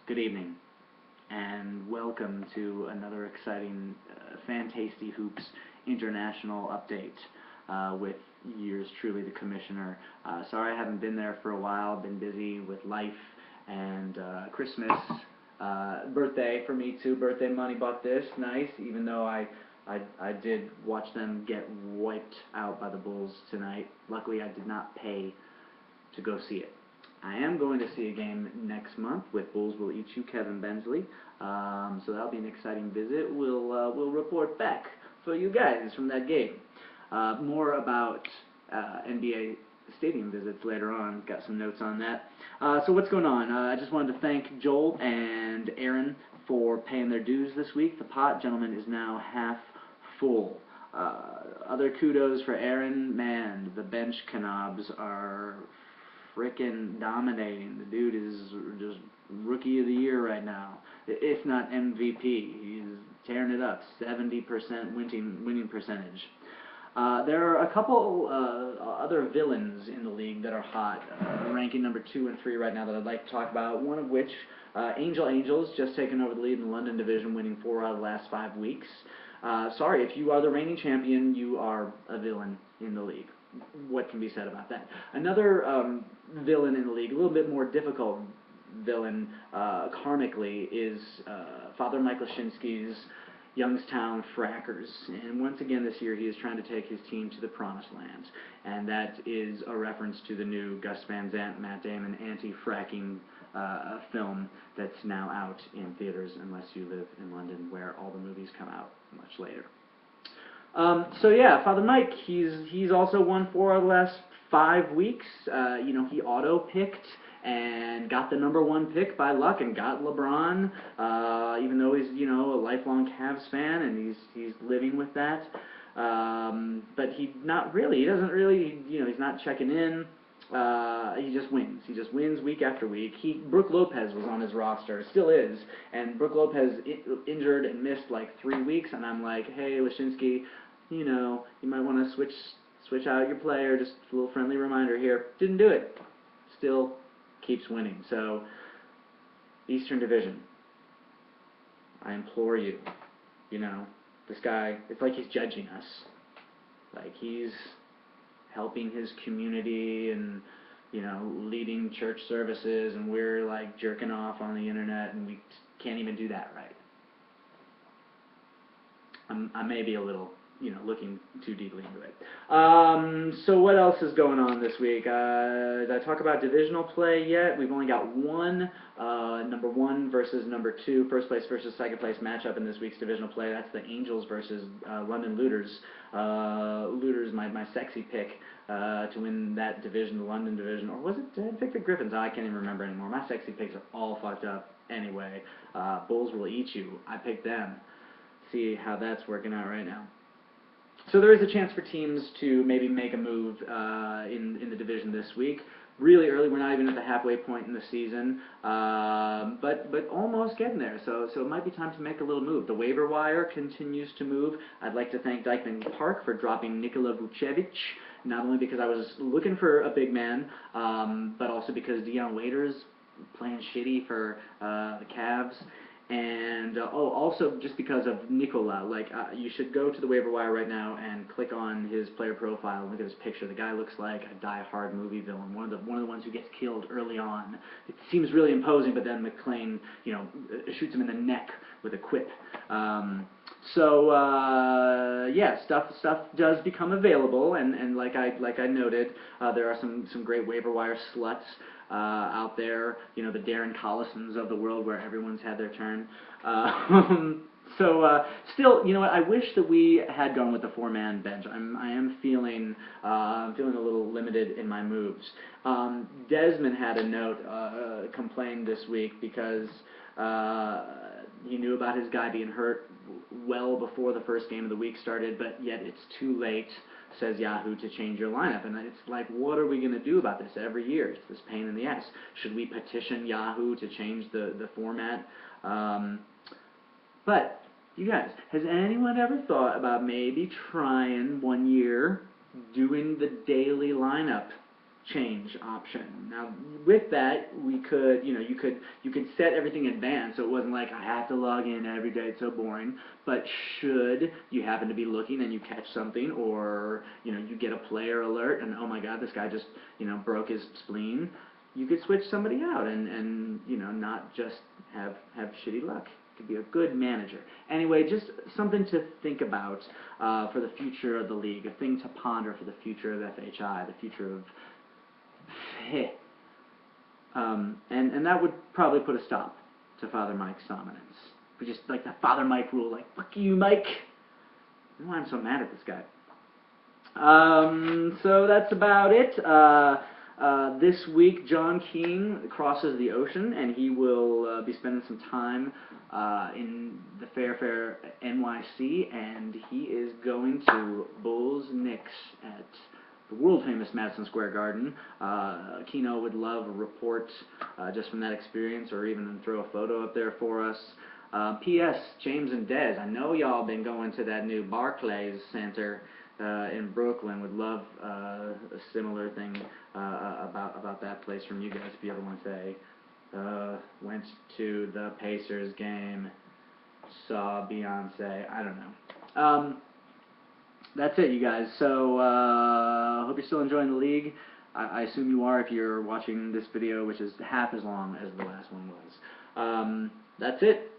Good evening, and welcome to another exciting Fantasty Hoops International update with yours truly, the Commissioner. Sorry I haven't been there for a while. Been busy with life and Christmas, birthday for me too. Birthday money bought this, nice. Even though I did watch them get wiped out by the Bulls tonight. Luckily, I did not pay to go see it. I am going to see a game next month with Bulls Will Eat You, Kevin Bensley. So that'll be an exciting visit. We'll report back for you guys from that game. More about NBA stadium visits later on. Got some notes on that. So what's going on? I just wanted to thank Joel and Aaron for paying their dues this week. The pot, gentlemen, is now half full. Other kudos for Aaron. Man, the bench canobs are frickin' dominating. The dude is just rookie of the year right now, if not MVP. He's tearing it up, 70% winning percentage. There are a couple other villains in the league that are hot, ranking number 2 and 3 right now that I'd like to talk about. One of which, Angels, just taken over the lead in the London Division, winning 4 out of the last 5 weeks. Sorry, if you are the reigning champion, you are a villain in the league. What can be said about that? Another villain in the league, a little bit more difficult villain karmically, is Father Michael Shinsky's Youngstown Frackers. And once again this year he is trying to take his team to the promised land. And that is a reference to the new Gus Van Sant, Matt Damon anti-fracking film that's now out in theaters, unless you live in London, where all the movies come out much later. So yeah, Father Mike, he's also won 4 out of the last 5 weeks. He auto-picked and got the number 1 pick by luck and got LeBron, even though he's, a lifelong Cavs fan and he's living with that. But he doesn't really, he's not checking in. He just wins. He just wins week after week. Brook Lopez was on his roster, still is, and Brook Lopez injured and missed like 3 weeks, and I'm like, hey, Wyszynski, you might want to switch out your player, just a little friendly reminder here. Didn't do it. Still keeps winning. So, Eastern Division, I implore you, this guy, it's like he's judging us. Like he's helping his community and, leading church services, and we're like jerking off on the internet, and we can't even do that right. I may be a little, looking too deeply into it. So what else is going on this week? Did I talk about divisional play yet? We've only got one number 1 versus number 2, first place versus second place matchup in this week's divisional play. That's the Angels versus London Looters. Looters, my sexy pick to win that division, the London division. Or was it, did I pick the Griffins? I can't even remember anymore. My sexy picks are all fucked up anyway. Bulls Will Eat You. I picked them. See how that's working out right now. So there is a chance for teams to maybe make a move in the division this week. Really early, we're not even at the halfway point in the season, but almost getting there. So it might be time to make a little move. The waiver wire continues to move. I'd like to thank Dykeman Park for dropping Nikola Vucevic, not only because I was looking for a big man, but also because Dion Waiters playing shitty for the Cavs. And also just because of Nikola, you should go to the waiver wire right now and click on his player profile and look at his picture. The guy looks like a die-hard movie villain, one of the ones who gets killed early on. It seems really imposing, but then McClane, shoots him in the neck with a quip. Yeah, stuff does become available, and like I noted, there are some great waiver wire sluts out there, the Darren Collisons of the world, where everyone's had their turn. Still, I wish that we had gone with the 4-man bench. I am feeling a little limited in my moves. Desmond had a note complained this week because he knew about his guy being hurt well before the first game of the week started, but yet it's too late, says Yahoo, to change your lineup. And it's like, what are we going to do about this every year? It's this pain in the ass. Should we petition Yahoo to change the format? But, you guys, has anyone ever thought about maybe trying one year doing the daily lineup change option. Now, with that, we could, you could set everything in advance, so it wasn't like I have to log in every day. It's so boring. But should you happen to be looking and you catch something, or you get a player alert and oh my God, this guy just broke his spleen, you could switch somebody out and not just have shitty luck. Could be a good manager. Anyway, just something to think about for the future of the league, a thing to ponder for the future of FHI, the future of and that would probably put a stop to Father Mike's dominance. But just like the Father Mike rule, like, fuck you, Mike. I don't know why I'm so mad at this guy. So that's about it. This week, John Keane crosses the ocean, and he will be spending some time in the Fair NYC, and he is going to Bulls-Knicks at the world-famous Madison Square Garden. Keno would love a report just from that experience, or even throw a photo up there for us. P.S. James and Dez, I know y'all been going to that new Barclays Center in Brooklyn. Would love a similar thing about that place from you guys, if you ever want to say, went to the Pacers game, saw Beyonce, I don't know. That's it, you guys. So, hope you're still enjoying the league. I assume you are if you're watching this video, which is half as long as the last one was. That's it.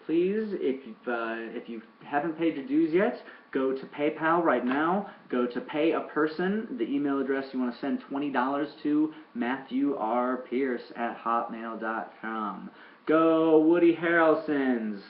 Please, if you haven't paid your dues yet, go to PayPal right now. Go to Pay a Person. The email address you want to send $20 to, MatthewRPierce@hotmail.com. Go Woody Harrelsons.